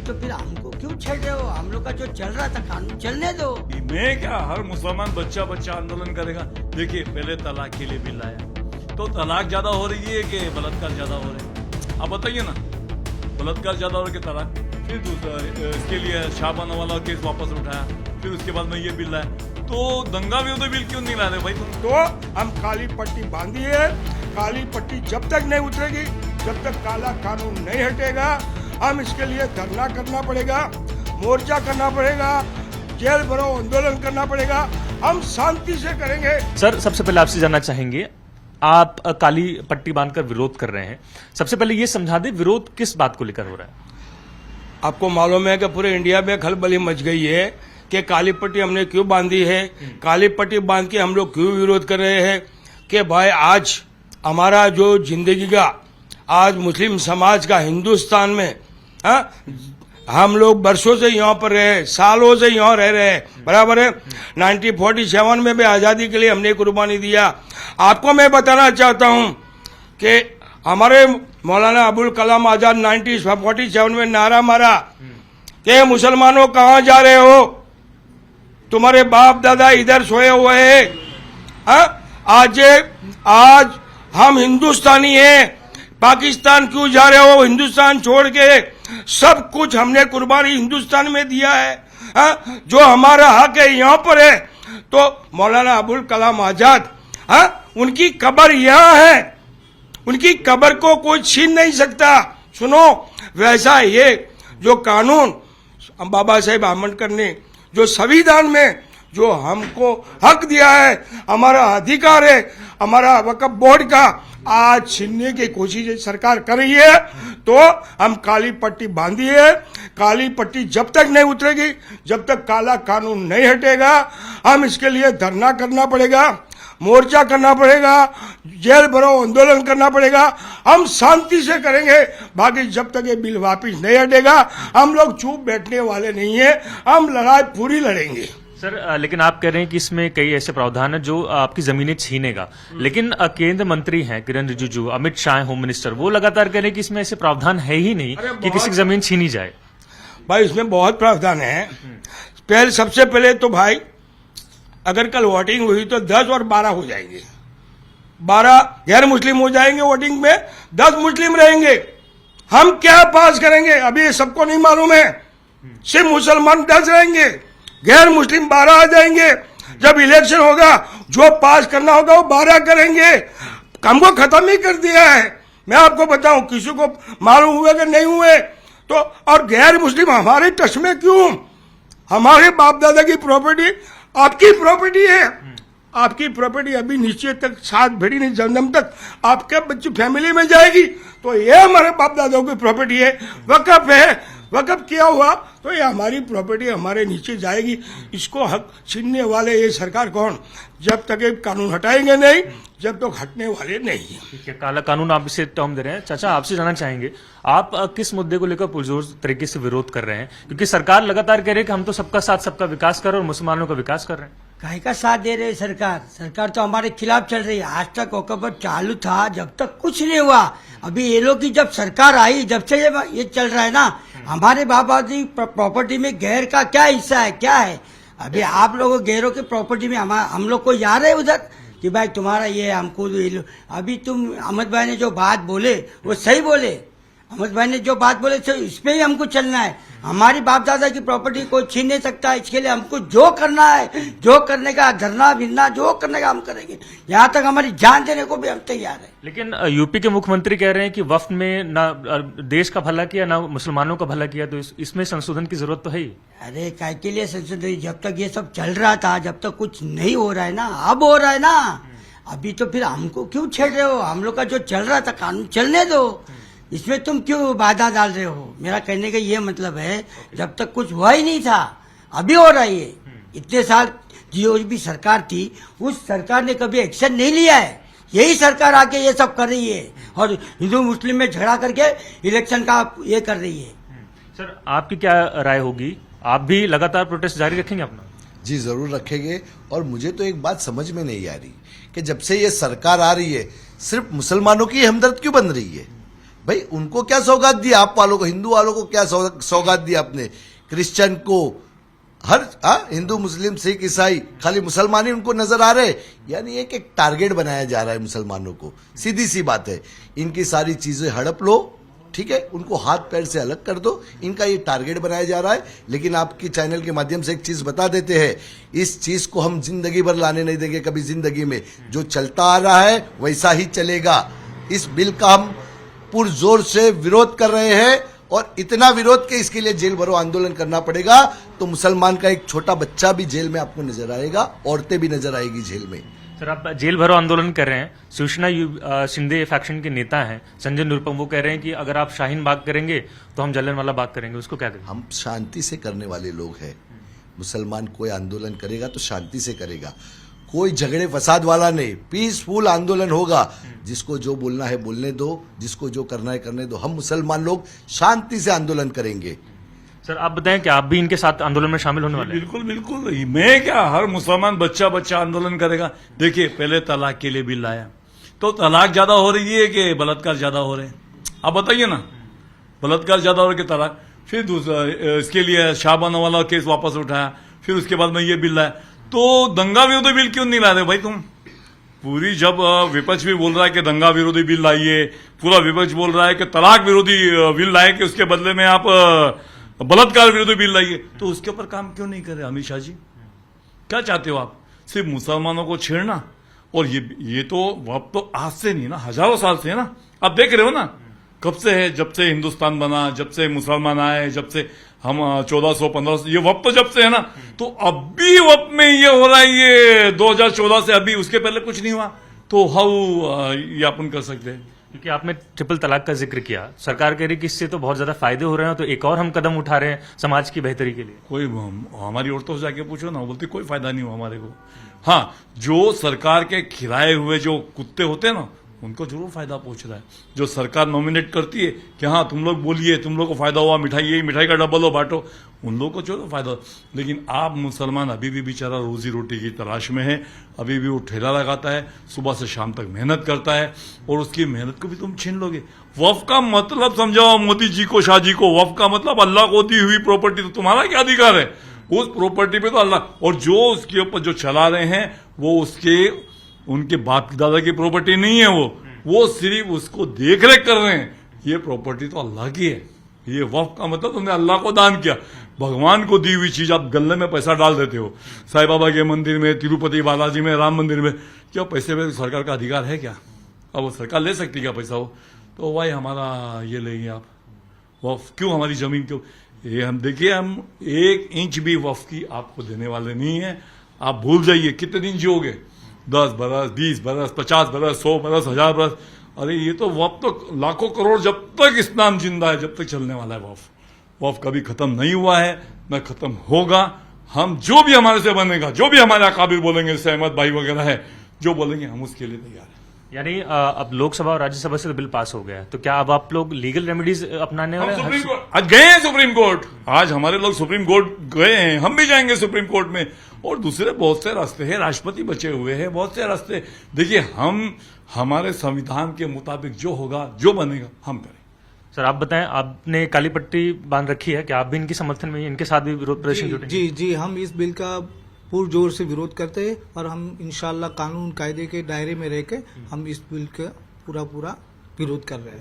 तो फिर हमको क्यों छेड़ रहे हो? हम लोग का जो चल रहा था कानून चलने दो। मैं क्या हर मुसलमान बच्चा आंदोलन करेगा? देखिए, पहले तलाक के लिए बिल आया तो तलाक ज्यादा हो रही है कि बलात्कार ज्यादा हो रहे हैं? आप बताइए ना, बलात्कार ज्यादा हो रहा है कि तलाक? फिर दूसरा इसके लिए शाहबाना वाला केस वापस उठाया, फिर उसके बाद में ये बिल लाया। तो दंगा विरोधी बिल क्यों नहीं ला रहे भाई तुम? तो हम काली पट्टी बांधी है, काली पट्टी जब तक नहीं उतरेगी, जब तक काला कानून नहीं हटेगा, हम इसके लिए धरना करना पड़ेगा, मोर्चा करना पड़ेगा, जेल भरो आंदोलन करना पड़ेगा। हम शांति से करेंगे। सर, सबसे पहले आपसे जानना चाहेंगे, आप काली पट्टी बांधकर विरोध कर रहे हैं, सबसे पहले ये समझा दें विरोध किस बात को लेकर हो रहा है? आपको मालूम है कि पूरे इंडिया में खलबली मच गई है कि काली पट्टी हमने क्यों बांधी है, काली पट्टी बांध के हम लोग क्यों विरोध कर रहे हैं कि भाई आज हमारा जो जिंदगी का, आज मुस्लिम समाज का हिंदुस्तान में हम लोग बरसों से यहाँ पर रहे, सालों से यहाँ रह रहे हैं, बराबर है। 1947 में भी आज़ादी के लिए हमने कुर्बानी दिया। आपको मैं बताना चाहता हूँ कि हमारे मौलाना अबुल कलाम आजाद 1947 में नारा मारा कि मुसलमानों कहाँ जा रहे हो, तुम्हारे बाप दादा इधर सोए हुए हैं। आज हम हिंदुस्तानी हैं, पाकिस्तान क्यों जा रहे हो? हिंदुस्तान छोड़ के सब कुछ हमने कुर्बानी हिंदुस्तान में दिया है। जो हमारा हक है यहाँ पर है। तो मौलाना अबुल कलाम आजाद, उनकी कब्र यहाँ है, उनकी कब्र को कोई छीन नहीं सकता। सुनो, वैसा ये जो कानून बाबा साहेब आम्बेडकर ने जो संविधान में जो हमको हक दिया है, हमारा अधिकार है, हमारा वक्फ बोर्ड का, आज छीनने की कोशिश सरकार कर रही है। तो हम काली पट्टी बांधी है, काली पट्टी जब तक नहीं उतरेगी, जब तक काला कानून नहीं हटेगा, हम इसके लिए धरना करना पड़ेगा, मोर्चा करना पड़ेगा, जेल भरो आंदोलन करना पड़ेगा। हम शांति से करेंगे, बाकी जब तक ये बिल वापिस नहीं हटेगा, हम लोग चुप बैठने वाले नहीं है, हम लड़ाई पूरी लड़ेंगे। सर, लेकिन आप कह रहे हैं कि इसमें कई ऐसे प्रावधान है जो आपकी जमीनें छीनेगा, लेकिन केंद्र मंत्री हैं किरण रिजिजू, अमित शाह होम मिनिस्टर, वो लगातार कह रहे हैं कि इसमें ऐसे प्रावधान है ही नहीं कि किसी की जमीन छीनी जाए। भाई, इसमें बहुत प्रावधान है। सबसे पहले तो भाई, अगर कल वोटिंग हुई तो 10 और 12 हो जाएंगे, 12 गैर मुस्लिम हो जाएंगे वोटिंग में, 10 मुस्लिम रहेंगे। हम क्या पास करेंगे अभी सबको नहीं मालूम है। सिर्फ मुसलमान 10 रहेंगे, गैर मुस्लिम 12 आ जाएंगे। जब इलेक्शन होगा, जो पास करना होगा वो 12 करेंगे। हमको खत्म ही कर दिया है। मैं आपको बताऊं, किसी को मालूम हुए कि नहीं हुए तो, और गैर मुस्लिम हमारे टच में क्यों? हमारे बाप दादा की प्रॉपर्टी आपकी प्रॉपर्टी है, आपकी प्रॉपर्टी अभी नीचे तक 7 भेड़ी नहीं जन्म तक आपके बच्चे फैमिली में जाएगी। तो ये हमारे बाप दादाओं की प्रॉपर्टी है, वक़्फ़ है, वक़्फ़ किया हुआ, तो ये हमारी प्रॉपर्टी हमारे नीचे जाएगी। इसको हक छीनने वाले ये सरकार कौन? जब तक ये कानून हटाएंगे नहीं, जब तक हटने वाले नहीं है। ठीक है, काला कानून आप इसे टर्म दे रहे हैं। चाचा, आपसे जानना चाहेंगे, आप किस मुद्दे को लेकर पुरजोर तरीके से विरोध कर रहे हैं? क्योंकि सरकार लगातार कह रही है कि हम तो सबका साथ सबका विकास कर रहे हैं और मुसलमानों का विकास कर रहे हैं। काहे का साथ दे रहे सरकार? सरकार तो हमारे खिलाफ चल रही है। आज तक वक़्फ़ चालू था, जब तक कुछ नहीं हुआ। अभी ये लोग की जब सरकार आई, जब से ये चल रहा है ना, हमारे बाबा जी प्रॉपर्टी में गैर का क्या हिस्सा है, क्या है? अभी आप लोगों गैरों की प्रॉपर्टी में हम लोग को याद है उधर कि भाई तुम्हारा ये हमको अभी तुम अहमद भाई ने जो बात बोले वो सही बोले। अहमद भाई ने जो बात बोले इस पे ही हमको चलना है। हमारी बाप दादा की प्रॉपर्टी कोई छीन नहीं सकता। इसके लिए हमको जो करना है, जो करने का, धरना भिरना जो करने का हम करेंगे। यहाँ तक हमारी जान देने को भी हम तैयार है। लेकिन यूपी के मुख्यमंत्री कह रहे हैं कि वफ्द में ना देश का भला किया ना मुसलमानों का भला किया, तो इसमें संशोधन की जरूरत तो है ही। अरे काय के लिए संशोधन? जब तक ये सब चल रहा था, जब तक कुछ नहीं हो रहा है ना, अब हो रहा है ना। अभी तो फिर हमको क्यों छेड़ रहे हो? हम लोग का जो चल रहा था कानून चलने दो, इसमें तुम क्यों बाधा डाल रहे हो? मेरा कहने का ये मतलब है, जब तक कुछ हुआ ही नहीं था, अभी हो रहा है। इतने साल जो भी सरकार थी, उस सरकार ने कभी एक्शन नहीं लिया है। यही सरकार आके ये सब कर रही है और हिंदू मुस्लिम में झगड़ा करके इलेक्शन का ये कर रही है। सर, आपकी क्या राय होगी? आप भी लगातार प्रोटेस्ट जारी रखेंगे अपना? जी जरूर रखेंगे। और मुझे तो एक बात समझ में नहीं आ रही कि जब से ये सरकार आ रही है, सिर्फ मुसलमानों की हमदर्द क्यों बन रही है? भाई उनको क्या सौगात दी आप वालों को, हिंदू वालों को क्या सौगात दी आपने, क्रिश्चियन को, हर हिंदू मुस्लिम सिख ईसाई, खाली मुसलमान ही उनको नजर आ रहे। यानी एक टारगेट बनाया जा रहा है मुसलमानों को। सीधी सी बात है, इनकी सारी चीजें हड़प लो, ठीक है, उनको हाथ पैर से अलग कर दो, इनका ये टारगेट बनाया जा रहा है। लेकिन आपकी चैनल के माध्यम से एक चीज बता देते हैं, इस चीज को हम जिंदगी भर लाने नहीं देंगे कभी जिंदगी में। जो चलता आ रहा है वैसा ही चलेगा। इस बिल का हम पुरजोर से विरोध कर रहे हैं, और इतना विरोध के इसके लिए जेल भरो आंदोलन करना पड़ेगा। तो मुसलमान का एक छोटा बच्चा भी जेल में आपको नजर आएगा, औरतें भी नजर आएगी जेल में। सर, आप जेल भरो आंदोलन कर रहे हैं। शिवसेना शिंदे फैक्शन के नेता हैं संजय निरुपम, वो कह रहे हैं कि अगर आप शाहीन बाग करेंगे तो हम जलियांवाला बाग करेंगे, उसको क्या करेंगे? हम शांति से करने वाले लोग हैं। मुसलमान कोई आंदोलन करेगा तो शांति से करेगा, कोई झगड़े फसाद वाला नहीं, पीसफुल आंदोलन होगा। जिसको जो बोलना है बोलने दो, जिसको जो करना है करने दो। हम मुसलमान लोग शांति से आंदोलन करेंगे। सर, आप बताएं कि आप भी इनके साथ आंदोलन में शामिल होने वाले हैं? बिल्कुल बिल्कुल, मैं क्या, हर मुसलमान बच्चा आंदोलन करेगा। देखिए, पहले तलाक के लिए बिल लाया, तो तलाक ज्यादा हो रही है कि बलात्कार ज्यादा हो रहे हैं? आप बताइए ना, बलात्कार ज्यादा हो रहे कि तलाक? फिर दूसरा इसके लिए शाहबानो वाला केस वापस उठाया, फिर उसके बाद में ये बिल लाया। तो दंगा विरोधी बिल क्यों नहीं ला रहे भाई तुम? पूरी जब विपक्ष भी बोल रहा है कि दंगा विरोधी बिल लाइए, पूरा विपक्ष बोल रहा है कि तलाक विरोधी बिल लाए, कि उसके बदले में आप बलात्कार विरोधी बिल लाइए, तो उसके ऊपर काम क्यों नहीं कर रहे अमित शाह जी? क्या चाहते हो आप? सिर्फ मुसलमानों को छेड़ना? और ये तो अब तो आज से नहीं ना, हजारों साल से है ना। आप देख रहे हो ना, कब से है, जब से हिंदुस्तान बना, जब से मुसलमान आए, जब से हम 1400-1500, ये वक्त तो जब से है ना। तो अभी वक्त में ये हो रहा है, ये 2014 से अभी, उसके पहले कुछ नहीं हुआ। तो हाउ ये अपन कर सकते हैं? क्योंकि आपने ट्रिपल तलाक का जिक्र किया, सरकार कह रही है कि इससे तो बहुत ज्यादा फायदे हो रहे हैं, तो एक और हम कदम उठा रहे हैं समाज की बेहतरी के लिए। कोई हमारी औरतों से जाके पूछो ना, वो बोलती कोई फायदा नहीं हुआ हमारे को। हाँ, जो सरकार के खिलाए हुए जो कुत्ते होते हैं ना, उनको जरूर फायदा पहुंच रहा है। जो सरकार नॉमिनेट करती है कि हाँ तुम लोग बोलिए, तुम लोग को फायदा हुआ, मिठाई का डब्बा लो बांटो, उन लोगों को जरूर फायदा। लेकिन आप मुसलमान अभी भी बेचारा रोजी रोटी की तलाश में है, अभी भी वो ठेला लगाता है, सुबह से शाम तक मेहनत करता है, और उसकी मेहनत को भी तुम छीन लोगे। वफ का मतलब समझाओ मोदी जी को, शाह जी को। वफ का मतलब अल्लाह को दी हुई प्रॉपर्टी, तो तुम्हारा क्या अधिकार है उस प्रॉपर्टी पे? तो अल्लाह, और जो उसके ऊपर जो चला रहे हैं वो उनके बाप दादा की प्रॉपर्टी नहीं है, वो सिर्फ उसको देख रेख कर रहे हैं। ये प्रॉपर्टी तो अल्लाह की है। ये वक्फ का मतलब तुमने अल्लाह को दान किया। भगवान को दी हुई चीज आप गल्ले में पैसा डाल देते हो। साईं बाबा के मंदिर में, तिरुपति बालाजी में, राम मंदिर में, क्या पैसे में सरकार का अधिकार है क्या? अब वो सरकार ले सकती क्या पैसा? हो तो भाई हमारा ये लेंगे आप वक्फ क्यों? हमारी जमीन क्यों? ये हम देखिए, हम 1 इंच भी वक्फ की आपको देने वाले नहीं है। आप भूल जाइए, कितने दिन जियोगे? 10 बरस, 20 बरस, 50 बरस, 100 बरस, 1000 बरस। अरे ये तो वफ तो लाखों करोड़, जब तक इस्लाम जिंदा है, जब तक चलने वाला है वफ कभी खत्म नहीं हुआ है, न खत्म होगा। हम जो भी हमारे से बनेगा, जो भी हमारे अकाबिर बोलेंगे, जैसे अहमद भाई वगैरह है, जो बोलेंगे हम उसके लिए तैयार हैं। यानी अब लोकसभा और राज्यसभा से तो बिल पास हो गया है, तो क्या अब आप लोग लीगल रेमेडीज अपनाने वाले हैं? सुप्रीम कोर्ट आज गए हैं, सुप्रीम कोर्ट आज हमारे लोग सुप्रीम कोर्ट गए हैं, हम भी जाएंगे सुप्रीम कोर्ट में। और दूसरे बहुत से रास्ते हैं, राष्ट्रपति बचे हुए हैं, बहुत से रास्ते। देखिए, हम हमारे संविधान के मुताबिक जो होगा, जो बनेगा, हम करेंगे। सर, आप बताएं, आपने काली पट्टी बांध रखी है, क्या आप भी इनके समर्थन में, इनके साथ भी विरोध प्रदर्शन जुटेंगे? जी, हम इस बिल का पुरजोर से विरोध करते हैं, और हम इंशाल्लाह कानून कायदे के दायरे में रह के हम इस बिल का पूरा विरोध कर रहे हैं।